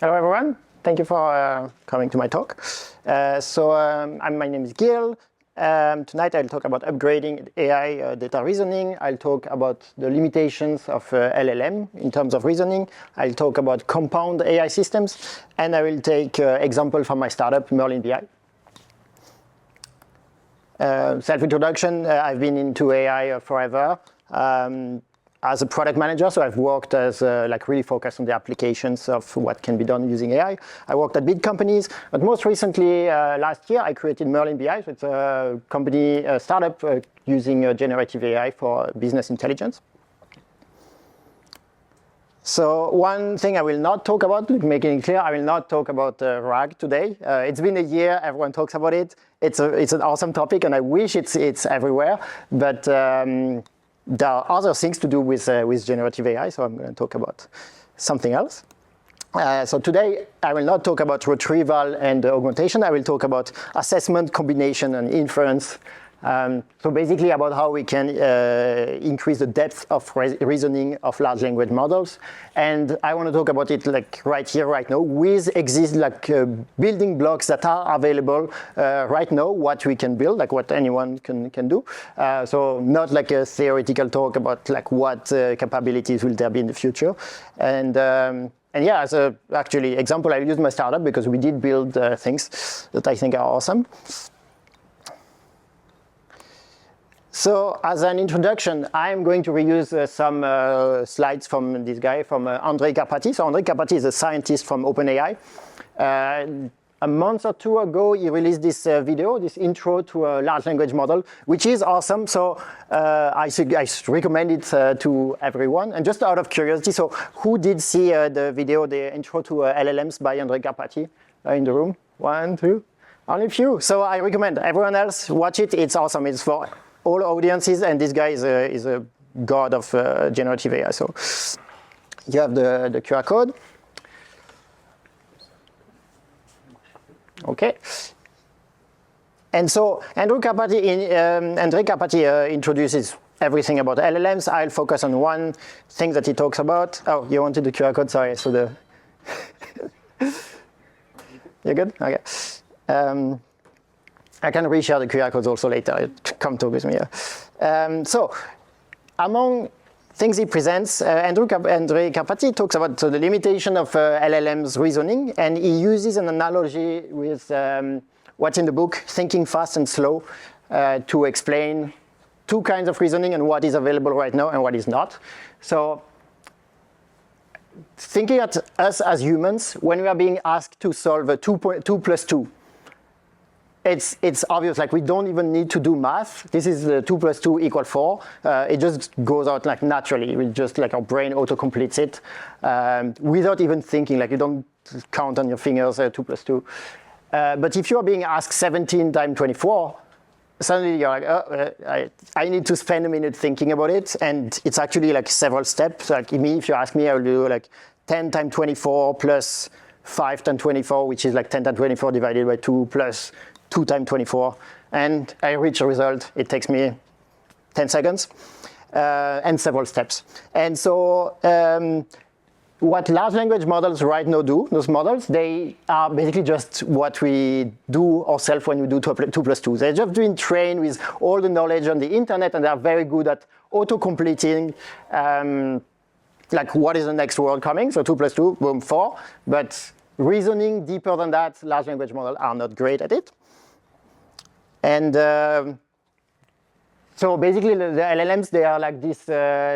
Hello, everyone. Thank you for coming to my talk. My name is Gil. Tonight I'll talk about upgrading AI data reasoning. I'll talk about the limitations of LLM in terms of reasoning. I'll talk about compound AI systems, and I will take example from my startup, Merlin BI. Self-introduction, I've been into AI forever. As a product manager, so I've worked as really focused on the applications of what can be done using AI. I worked at big companies, but most recently, last year, I created Merlin BI. So it's a company, a startup using generative AI for business intelligence. So one thing I will not talk about, making it clear, I will not talk about RAG today. It's been a year, everyone talks about it. It's an awesome topic, and I wish it's everywhere, but there are other things to do with generative AI, so I'm going to talk about something else. So today, I will not talk about retrieval and augmentation. I will talk about assessment, combination, and inference. So basically about how we can increase the depth of reasoning of large language models. And I want to talk about it right here, right now, with building blocks that are available right now, what we can build, what anyone can do. So not like a theoretical talk about what capabilities will there be in the future. And yeah, as a actually example, I use my startup because we did build things that I think are awesome. So as an introduction, I'm going to reuse some slides from this guy, from Andrej Karpathy. So Andrej Karpathy is a scientist from OpenAI. A month or two ago, he released this video, this intro to a large language model, which is awesome. So I recommend it to everyone. And just out of curiosity, so who did see the video, the intro to LLMs by Andrej Karpathy in the room? One, two, only a few. So I recommend everyone else watch it. It's awesome. It's for all audiences, and this guy is a god of generative AI. So you have the QR code. Okay. And so Andrej Karpathy introduces everything about LLMs. I'll focus on one thing that he talks about. Oh, you wanted the QR code? Sorry. So you're good? Okay. I can reshare the QR codes also later. Come talk with me. So among things he presents, Andrej Karpathy talks about the limitation of LLM's reasoning, and he uses an analogy with what's in the book, Thinking Fast and Slow, to explain two kinds of reasoning and what is available right now and what is not. So thinking at us as humans, when we are being asked to solve a 2 plus 2, it's obvious, we don't even need to do math. This is 2 plus 2 equal 4. It just goes out naturally. We just our brain auto-completes it without even thinking. You don't count on your fingers 2 plus 2. But if you're being asked 17 times 24, suddenly you're I need to spend a minute thinking about it. And it's actually several steps. If you ask me, I will do 10 times 24 plus 5 times 24, which is 10 times 24 divided by 2 plus 2 times 24, and I reach a result. It takes me 10 seconds and several steps. And so what large language models right now do, those models, they are basically just what we do ourselves when we do 2 plus 2. They're just been trained with all the knowledge on the internet, and they're very good at auto-completing what is the next word coming. So 2 plus 2, boom, 4. But reasoning deeper than that, large language models are not great at it. And so basically, the LLMs, they are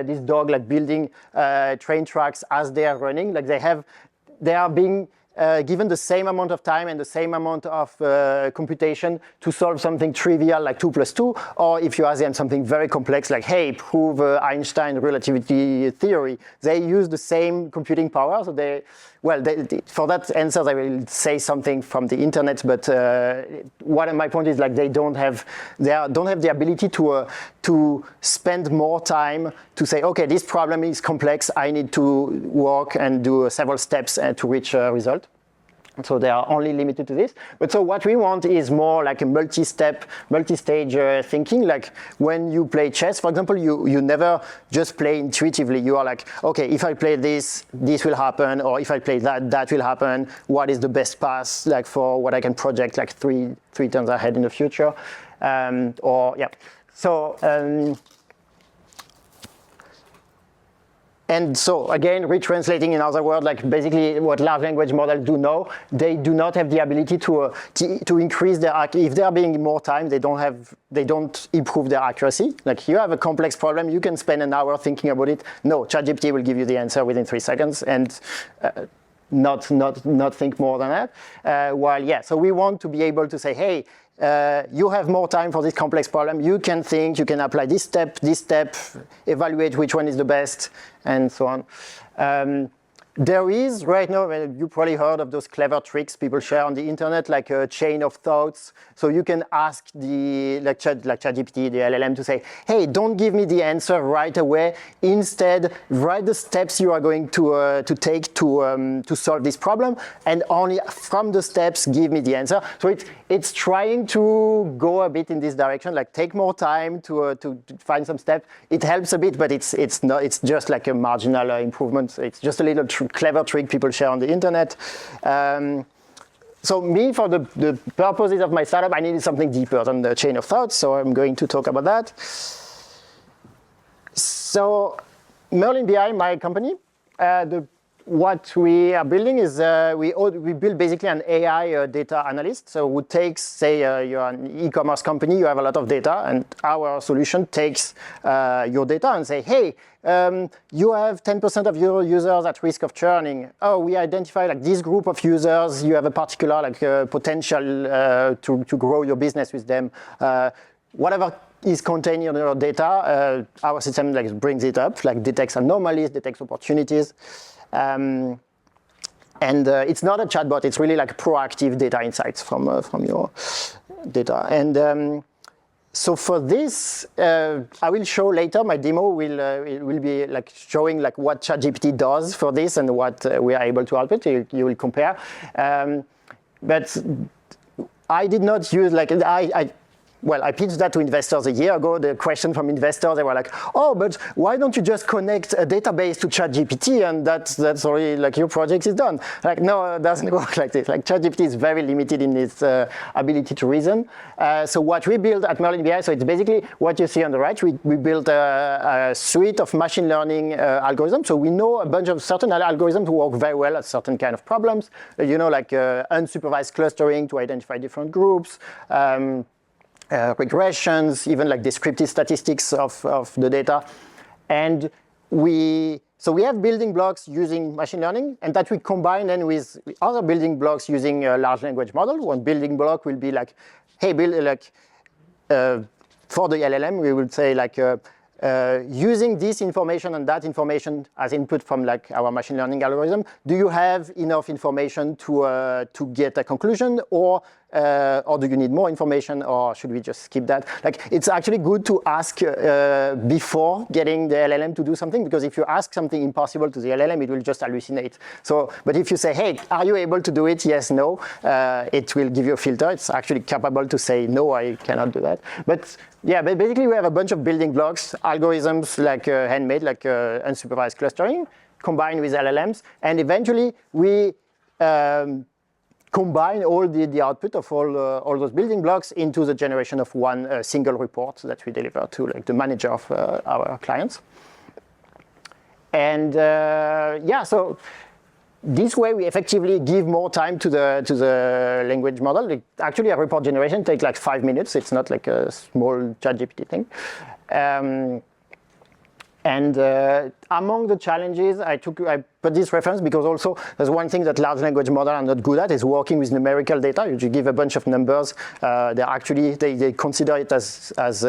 this dog, building train tracks as they are running. They are being given the same amount of time and the same amount of computation to solve something trivial like 2 plus 2, or if you ask them something very complex like, hey, prove Einstein relativity theory, they use the same computing power. So for that answer, I will say something from the internet, but my point is they don't have the ability to spend more time to say, okay, this problem is complex, I need to work and do several steps to reach a result. So they are only limited to this. But so what we want is more like a multi-step, multi-stage thinking. Like when you play chess, for example, you never just play intuitively. You are like, okay, if I play this, this will happen, or if I play that, that will happen. What is the best pass like for what I can project like three turns ahead in the future? And so again, retranslating in other words, like basically what large language models do know, they do not have the ability to increase their if they are being more time, they don't improve their accuracy. Like you have a complex problem, you can spend an hour thinking about it. No, ChatGPT will give you the answer within 3 seconds and not think more than that. So we want to be able to say, hey, you have more time for this complex problem. You can think, you can apply this step, evaluate which one is the best, and so on. There is right now, you probably heard of those clever tricks people share on the internet, like a chain of thoughts. So you can ask like ChatGPT, the LLM, to say, hey, don't give me the answer right away. Instead, write the steps you are going to take to solve this problem, and only from the steps give me the answer. So it's trying to go a bit in this direction, like take more time to find some steps. It helps a bit, but it's just like a marginal improvement. It's just a little clever trick people share on the internet. So me, for the purposes of my startup, I needed something deeper than the chain of thoughts, so I'm going to talk about that. So Merlin BI, my company, what we are building is we build basically an AI data analyst. So who takes, say, you're an e-commerce company, you have a lot of data, and our solution takes your data and say, hey, you have 10% of your users at risk of churning. Oh, we identify like this group of users. You have a particular like potential to grow your business with them. Whatever is contained in your data, our system like brings it up, like detects anomalies, detects opportunities. And it's not a chatbot, it's really like proactive data insights from your data. And so for this, I will show later, my demo will be like showing like what ChatGPT does for this and what we are able to output. You will compare. But I did not use like, I pitched that to investors a year ago. The question from investors, they were like, oh, but why don't you just connect a database to ChatGPT and that's already like your project is done? Like, no, it doesn't work like this. Like ChatGPT is very limited in its ability to reason. So what we built at Merlin BI, so it's basically what you see on the right. We built a suite of machine learning algorithms. So we know a bunch of certain algorithms work very well at certain kind of problems. Like unsupervised clustering to identify different groups. Regressions, even like descriptive statistics of the data. And we have building blocks using machine learning, and that we combine then with other building blocks using a large language model. One building block will be like, hey, for the LLM, we would say like, using this information and that information as input from like our machine learning algorithm, do you have enough information to get a conclusion, or do you need more information, or should we just skip that? Like, it's actually good to ask before getting the LLM to do something, because if you ask something impossible to the LLM, it will just hallucinate. So, but if you say, hey, are you able to do it? Yes, no, it will give you a filter. It's actually capable to say, no, I cannot do that. But yeah, but basically we have a bunch of building blocks, algorithms like handmade, like unsupervised clustering, combined with LLMs, and eventually we combine all the output of all those building blocks into the generation of one single report that we deliver to like the manager of our clients. And so this way we effectively give more time to the language model. Actually, a report generation takes like 5 minutes. It's not like a small ChatGPT thing. Among the challenges, I put this reference because also there's one thing that large language models are not good at is working with numerical data. You give a bunch of numbers. They consider it as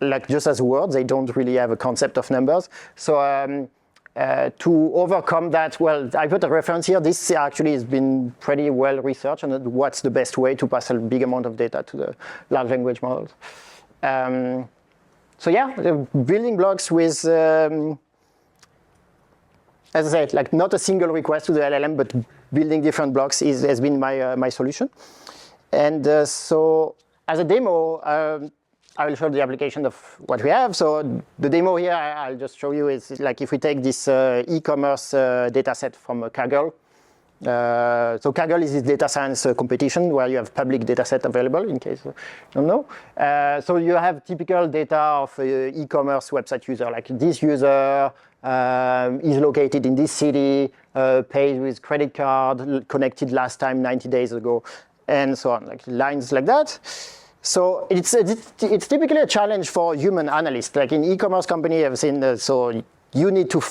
like just as words. They don't really have a concept of numbers. So to overcome that, well, I put a reference here. This actually has been pretty well researched on what's the best way to pass a big amount of data to the large language models. So yeah, the building blocks with as I said, like not a single request to the LLM, but building different blocks has been my solution. And so as a demo, I will show the application of what we have. So the demo here, I'll just show you is like if we take this e-commerce data set from Kaggle. So Kaggle is this data science competition where you have public data set available in case you don't know. So you have typical data of e-commerce website user, like this user is located in this city, paid with credit card, connected last time 90 days ago, and so on, like lines like that. So it's typically a challenge for human analysts. Like in e-commerce company, I've seen so you need to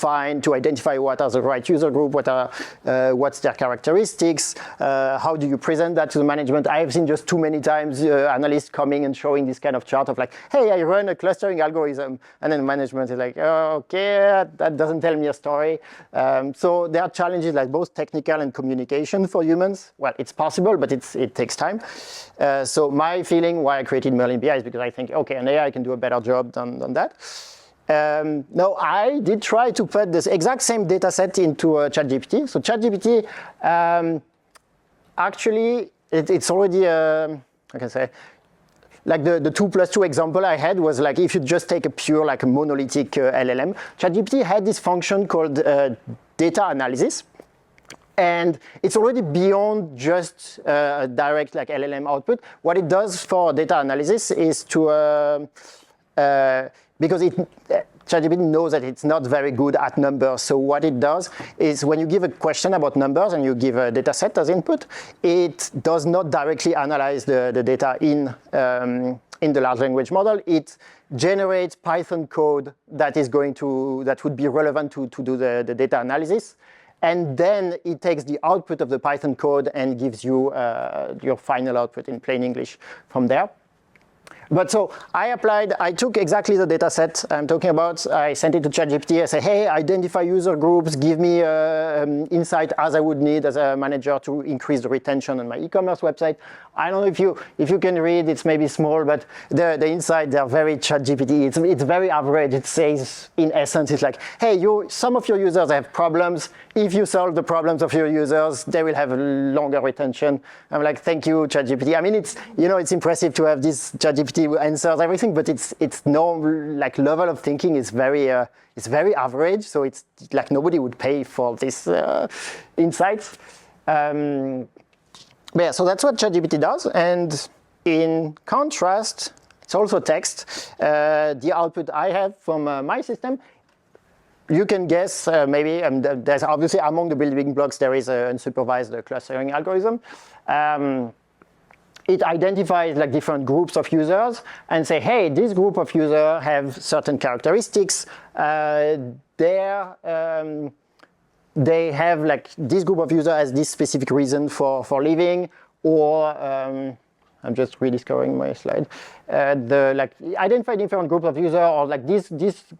identify what are the right user group, what's their characteristics, how do you present that to the management. I have seen just too many times analysts coming and showing this kind of chart of like, hey, I run a clustering algorithm, and then management is like, oh, okay, that doesn't tell me a story. So there are challenges like both technical and communication for humans. Well, it's possible, but it takes time. So my feeling why I created Merlin BI is because I think, okay, an AI can do a better job than that. No, I did try to put this exact same data set into ChatGPT. So ChatGPT, actually, it's already, I can say, like the 2+2 example I had was like if you just take a pure like a monolithic LLM. ChatGPT had this function called data analysis. And it's already beyond just a direct like LLM output. What it does for data analysis is to because ChatGPT knows that it's not very good at numbers. So what it does is when you give a question about numbers and you give a data set as input, it does not directly analyze the data in the large language model. It generates Python code that would be relevant to do the data analysis. And then it takes the output of the Python code and gives you your final output in plain English from there. But so I took exactly the data set I'm talking about. I sent it to ChatGPT. I said, hey, identify user groups, give me insight as I would need as a manager to increase the retention on my e-commerce website. I don't know if you can read, it's maybe small, but the insight, they're very ChatGPT. It's very average. It says, in essence, it's like, hey, some of your users have problems. If you solve the problems of your users, they will have a longer retention. I'm like, thank you, ChatGPT. I mean, it's impressive to have this ChatGPT answers everything, but its no like level of thinking is very average. So it's like nobody would pay for this insights. Yeah, so that's what ChatGPT does. And in contrast, it's also text. The output I have from my system, you can guess maybe there's obviously among the building blocks there is an unsupervised clustering algorithm. It identifies like different groups of users and say, hey, this group of users have certain characteristics. They have like this group of users has this specific reason for leaving, or I'm just rediscovering my slide. Identify different groups of users, or like this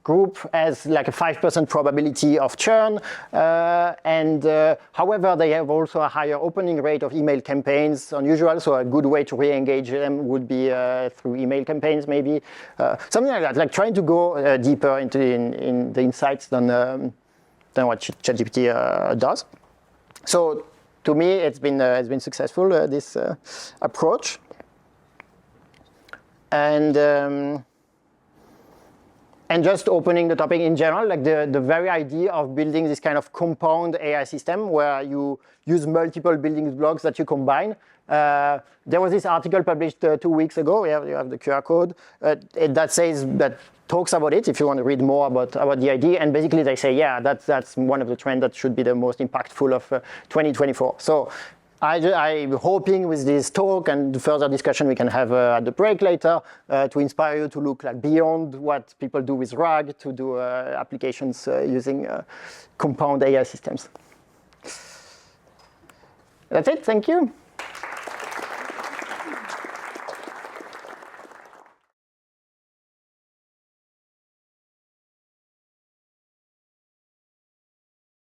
group has like a 5% probability of churn, however, they have also a higher opening rate of email campaigns than usual. So a good way to re-engage them would be through email campaigns, maybe something like that. Like trying to go deeper into in the insights than what ChatGPT does. So to me, it's been successful this approach. And just opening the topic in general, like the very idea of building this kind of compound AI system where you use multiple building blocks that you combine. There was this article published 2 weeks ago. You have the QR code that talks about it. If you want to read more about the idea, and basically they say, yeah, that's one of the trends that should be the most impactful of 2024. So I'm hoping with this talk and further discussion we can have at the break later to inspire you to look like beyond what people do with RAG to do applications using compound AI systems. That's it. Thank you.